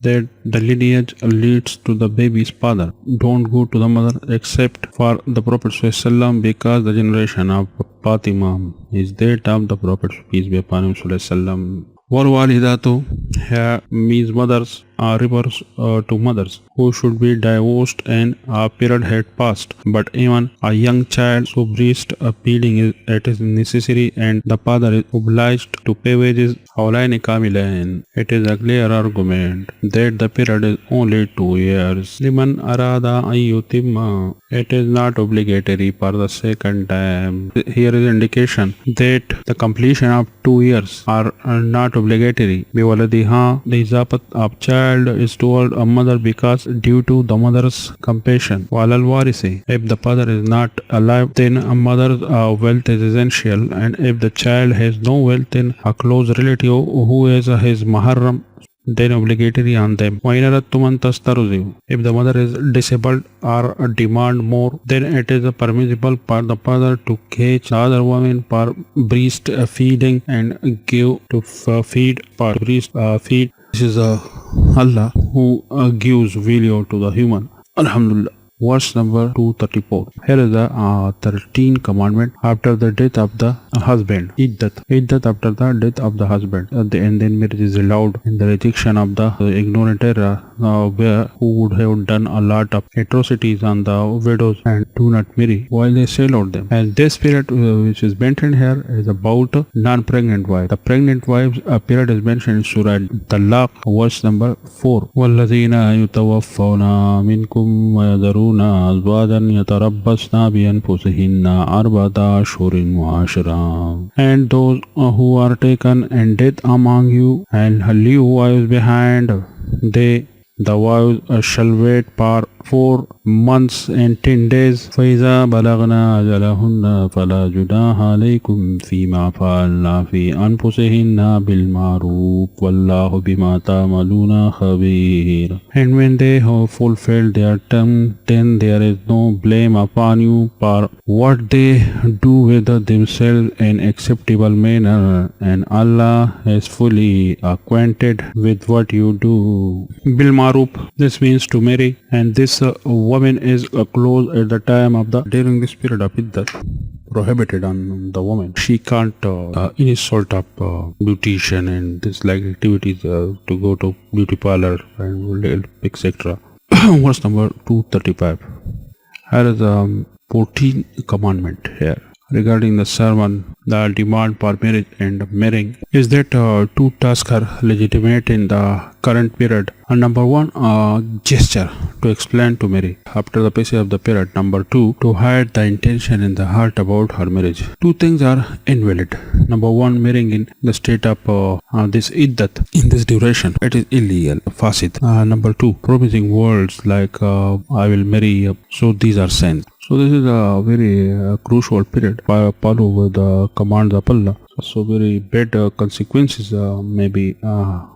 that the lineage leads to the baby's father. Don't go to the mother except for the Prophet ﷺ, because the generation of Fatima is that of the Prophet peace be upon him ﷺ. Walidatu here means mothers refers to mothers who should be divorced and a period had passed. But even a young child so breast feeding is necessary and the father is obliged to pay wages. It is a clear argument that the period is only 2 years. Liman arada ayyutimma. It is not obligatory for the second time. Here is indication that the completion of 2 years are not obligatory. Biwaladiha, the izapat of child is toward a mother because due to the mother's compassion. Walal warisi, if the father is not alive, then a mother's wealth is essential, and if the child has no wealth, then a close relative who is his maharram, then obligatory on them. If the mother is disabled or demand more, then it is permissible for the father to catch the other woman for breast feeding and give to feed for breast feed. This is Allah who gives value to the human. Alhamdulillah. Verse number 234. Here is the 13th commandment after the death of the husband. Iddat after the death of the husband. And then marriage is allowed in the rejection of the ignorant era who would have done a lot of atrocities on the widows and do not marry while they sell out them. And this period which is mentioned here is about non-pregnant wives. The pregnant wives period is mentioned in Surah Talaq, verse number 4. وَالَّذِينَ يُتَوَفَّوْنَ مِنْكُمْ وَيَذَرُونَ أزواجا يتربصن بأنفسهن أربعة أشهر وعشرا. And those who are taken in death among you and leave wives behind, the wives shall wait for 4 months and 10 days. فإذا بلغنا أجلهن فلا جناح عليكم فيما فعلنا في أنفسهن بالمعروف والله بما تعملون خبير. And when they have fulfilled their term, then there is no blame upon you for what they do with themselves in acceptable manner, and Allah is fully acquainted with what you do. Bil Maruf, this means to marry, and this woman is close at the time of the during this period of iddat, prohibited on the woman. She can't any sort of beautician and this like activities to go to beauty parlor and etc. Verse number 235. Here is 14th commandment here regarding the sermon. The demand for marriage and marrying is that 2 tasks are legitimate in the current period. Number 1, gesture to explain to marry after the passage of the period. Number 2, to hide the intention in the heart about her marriage. 2 things are invalid. Number 1, marrying in the state of this iddat, in this duration, it is illegal, fasid. Number 2, promising words like I will marry you. So these are sins. So this is a very crucial period. Follow with the commands of Allah. So very bad consequences may be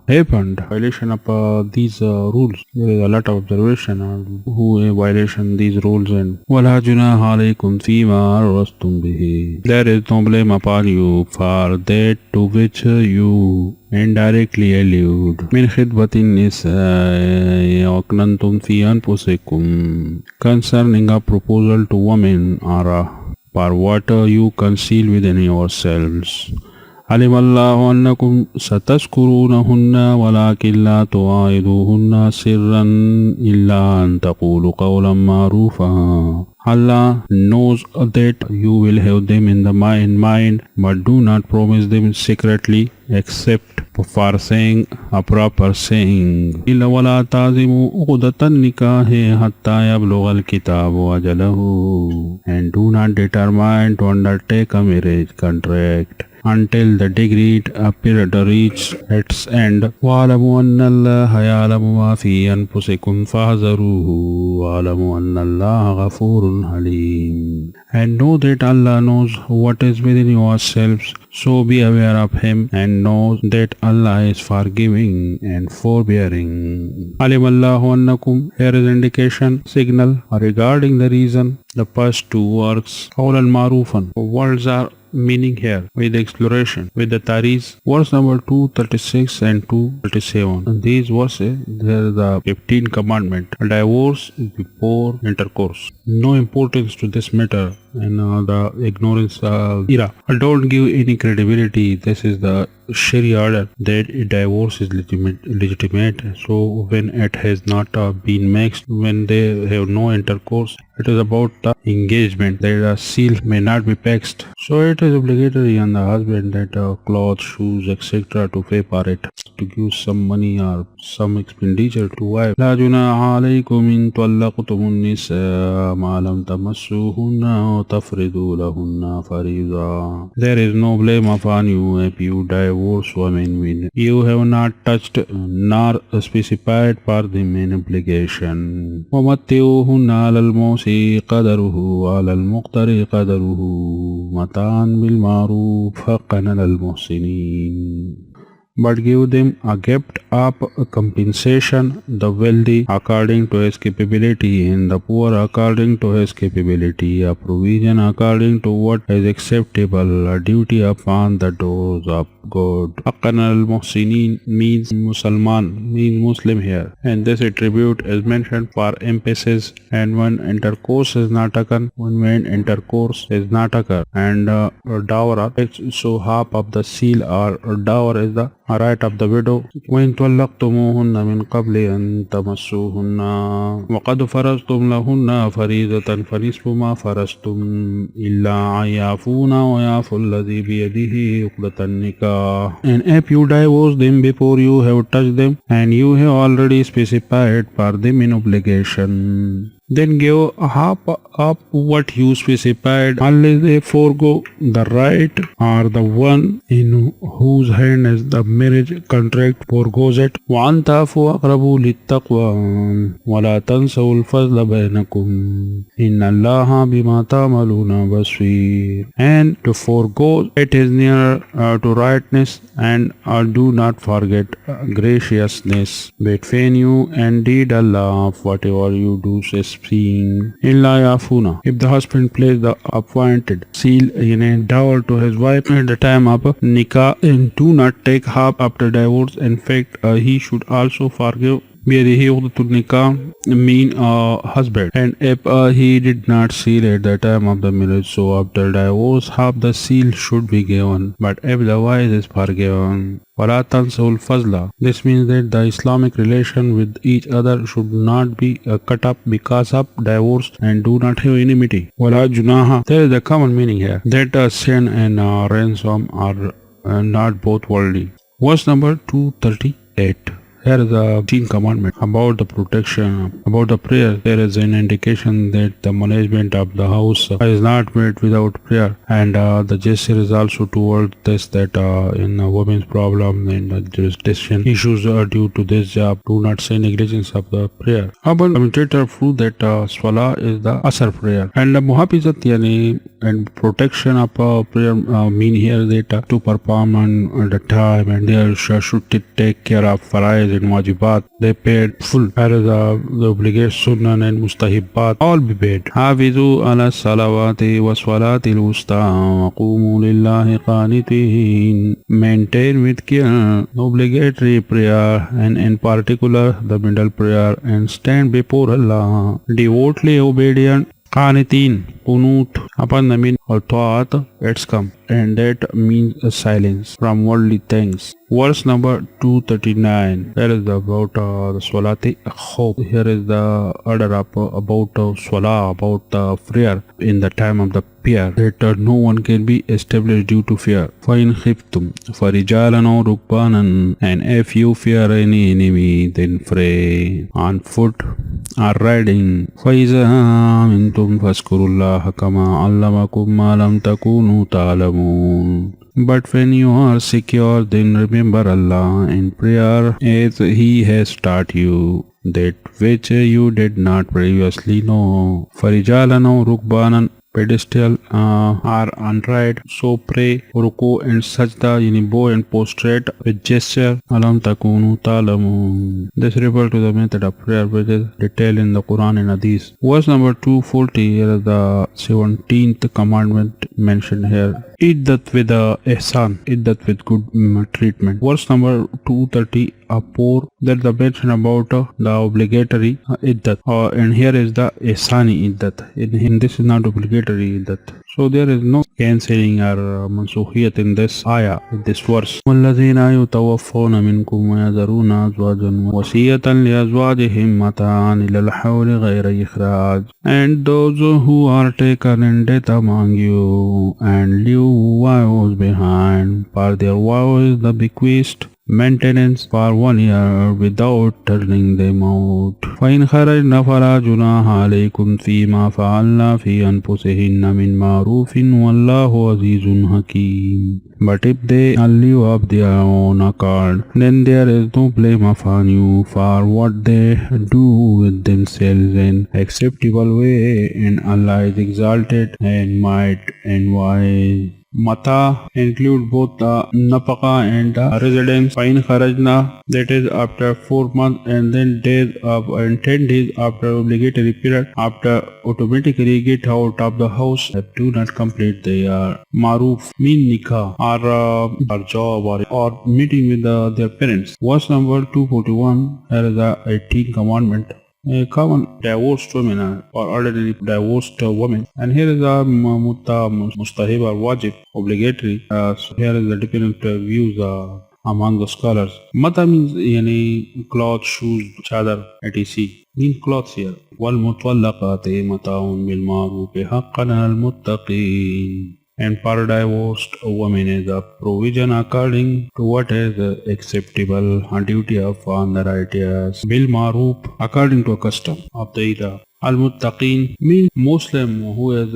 happened. Violation of these rules. There is a lot of observation who violation these rules. And وَلَا جُنَاحَ عَلَيْكُمْ فِيمَا عَرَّضْتُمْ بِهِ. There is no blame upon you for that to which you indirectly allude. مِنْ خِدْبَةِ النِّسَاءِ وَأَكْنَنْتُمْ فِي أَنفُسِكُمْ. Concerning a proposal to women or for what you conceal within yourselves. علم الله أنكم ستذكرونهن ولكن لا تواعدوهن سرا إلا أن تقولوا قولا معروفا. Allah knows that you will have them in mind, but do not promise them secretly except for saying a proper saying. إلا ولا تعزموا عقدة النكاح حتى يبلغ الكتاب أجله. And do not determine to undertake a marriage contract until the decreed period reaches its end. وَاعْلَمُوا أَنَّ اللَّهَ يَعْلَمُ مَا فِي أَنفُسِكُمْ فَاحْذَرُوهُ وَاعْلَمُوا أَنَّ اللَّهَ غَفُورٌ حَلِيمٌ. And know that Allah knows what is within yourselves, So be aware of him and know that Allah is forgiving and forbearing. Alim Allahu annakum. Here is indication, signal regarding the reason. The first two works, Qawlan Marufan. Words are meaning here with exploration with the taris. Verse number 236 and 237. In these verses there is the 15th commandment. Divorce before intercourse. No importance to this matter and the ignorance era. Don't give any credibility. This is the Sharia order that divorce is legitimate. So when it has not been mixed, when they have no intercourse, it is about the engagement that the seal may not be paxed. So it is obligatory on the husband that clothes, shoes, etc. to pay for it, to give some money or some expenditure to wife. لا جناح عليكم إن طلقتم النساء ما لم تمسوهن وتفرضوا لهن فريضة. There is no blame upon you if you divorce women when you have not touched nor specified for them an obligation. ومتعوهن على الموسع قدره وعلى المقتر قدره متاعا بالمعروف حقا على المحسنين. But give them a gift of compensation, the wealthy according to his capability and the poor according to his capability, a provision according to what is acceptable, a duty upon the doors of God. Haqqan al-Muhsinin means Muslim here, and this attribute is mentioned for emphasis. And when intercourse is not occur, and dowry, so half of the seal or dowry is the right of the widow. وإن طلقتموهن من قبل أن تمسوهن وقد فرضتم لهن فريضة فنصف ما فرضتم إلا أن يعفون ويعفو الذي بيده عقدة النكاح. And if you divorce them before you have touched them and you have already specified for them in obligation, then give half of what you specified unless they forego the right or the one in whose hand is the marriage contract forgoes it. وَأَنْ تَعْفُوا أَقْرَبُ لِلتَّقْوَى وَلَا تَنْسَوُا الْفَضْلَ بَيْنَكُمْ إِنَّ اللَّهَ بِمَا تَعْمَلُونَ بَصِيرٌ. And to forego it is nearer to rightness, and do not forget graciousness between you, and indeed Allah of whatever you do is seen. Illa yafuna. If the husband plays the appointed seal in a dower to his wife at the time of nikah and do not take half after divorce, in fact he should also forgive بيده عقدة النكاح mean husband. And if he did not seal at the time of the marriage, so after divorce half the seal should be given. But if the wife is forgiven, وَلَا تَنْسَوُا الْفَضْلَ. This means that the Islamic relation with each other should not be cut up because of divorce, and do not have enmity. وَلَا جُنَاحَ. There is a common meaning here that sin and ransom are not both worldly. Verse number 238. Here is the 10th commandment about the protection, about the prayer. There is an indication that the management of the house is not made without prayer, and the gesture is also towards this, that in a woman's problem and jurisdiction issues due to this job, do not say negligence of the prayer. But commentator prove that Salah is the Asr prayer, and the Muhafizat yani and protection of prayer mean here that to perform on the time, and they should take care of farais and wajibat. They paid full. The obligation sunnah and mustahibat all be paid. Hafizu ala salawati wa salati al-wusta wa qumu lillahi qanitin. Maintain with care obligatory prayer, and in particular the middle prayer, and stand before Allah devotedly obedient. Qanitin, qunut, upon the mean or ta'at, it's come, and that means silence from worldly things. Verse number 239. There is about the Salati Khawf. Here is the order about Salah, about prayer in the time of the fear, that no one can be established due to fear. فَإِنْ خِفْتُمْ فَرِجَالًا أَوْ رُكْبَانًا. And if you fear any enemy, then pray on foot or riding. فَإِذَا أَمِنْتُمْ فَاذْكُرُوا اللَّهَ كَمَا عَلَّمَكُمْ مَا لَمْ تَكُونُوا تَعْلَمُونَ. But when you are secure, then remember Allah in prayer as He has taught you that which you did not previously know. فَرِجَالًا أَوْ رُكْبَانًا. pedestal are unright. So pray, ruku and sajda, yani bow and prostrate with gesture. Alam takunu talamun. This refers to the method of prayer which is detailed in the Quran and Hadith. Verse number 240, here is the 17th commandment mentioned here. Eat that with ihsan, eat that with good treatment. Verse number 230, poor, there's the mention about the obligatory iddat, and here is the ihsani iddat. In this is not obligatory iddat. So there is no cancelling or mansukhiyat in this ayah, in this verse. وَالَّذِينَ يُتَوَفَّوْنَ مِنْكُمْ وَيَذَرُونَ أَزْوَاجًا وَصِيَّةً لِأَزْوَاجِهِمْ مَتَاعًا إِلَى الْحَوْلِ غَيْرَ إِخْرَاجٍ. And those who are taken in death among you and leave wives behind, for their wives the bequeathed maintenance for 1 year without turning them out. فإن خرجن فلا جناح عليكم فيما فعلنا في أنفسهن من معروف والله عزيز حكيم. But if they leave of their own accord, then there is no blame upon you for what they do with themselves in acceptable way, and Allah is exalted and might and wise. Mata include both the napaka and the residence. Fine kharajna, that is after 4 months, and then days of and 10 days after obligatory period, after automatically get out of the house, do not complete their maruf, mean nikah, or job, or meeting with their parents. Verse number 241, here is the 18th commandment. A common divorced women or ordinary divorced woman, and here is a mustahib or wajib, obligatory. So here is the different views among the scholars. Mata means yani clothes, shoes, chadar, etc. Mean clothes here. والمطلقات متاع بالمعروف حقا على المتقين. And for divorced women is a provision according to what is acceptable, a duty upon the righteous. Bil maruf, according to a custom of the Ida. Al-Muttaqeen means Muslim who is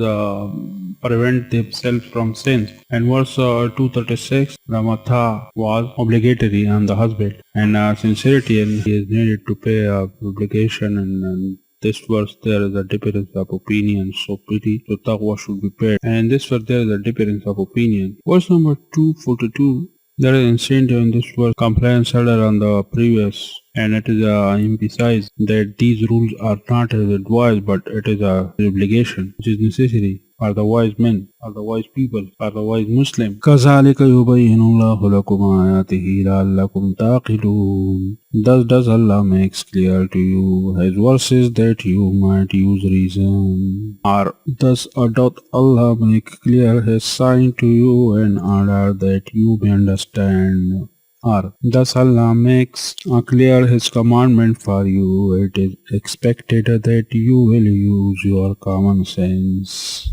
prevent themselves from sins. And verse 236, the matha was obligatory on the husband, and sincerity and he is needed to pay obligation, and this verse there is a difference of opinion, so pity to taqwa should be paid. And this verse there is a difference of opinion. Verse number 242, there is incentive in this verse compliance order on the previous, and it is emphasized that these rules are not as advice, but it is a obligation which is necessary for the wise men, for the wise people, for the wise Muslim. كَذَلِكَ يُبَيِّنُ اللَّهُ لَكُمْ آيَاتِهِ لَعَلَّكُمْ تَعْقِلُونَ. Thus does Allah makes clear to you His verses that you might use reason. Or thus doth Allah make clear His sign to you in order that you may understand. Or thus Allah makes clear His commandment for you. It is expected that you will use your common sense.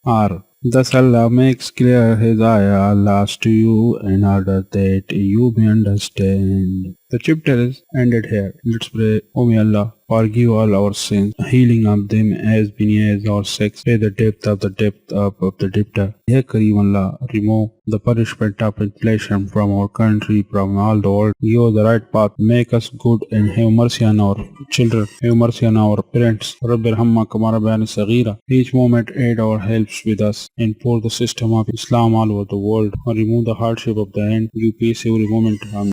Or thus Allah makes clear His ayah last to you in order that you may understand. The chapter is ended here. Let's pray. O may Allah forgive all our sins, healing of them as many as our sex, pay the depth of the debtor. Ya Kareem Allah, remove the punishment of inflation from our country, from all the world. Give us the right path, make us good, and have mercy on our children, have mercy on our parents. Rabbi Rahma Kamara Bayani Sagira. Each moment aid our helps with us, and pour the system of Islam all over the world, and remove the hardship of the end. Give peace every moment. Amen.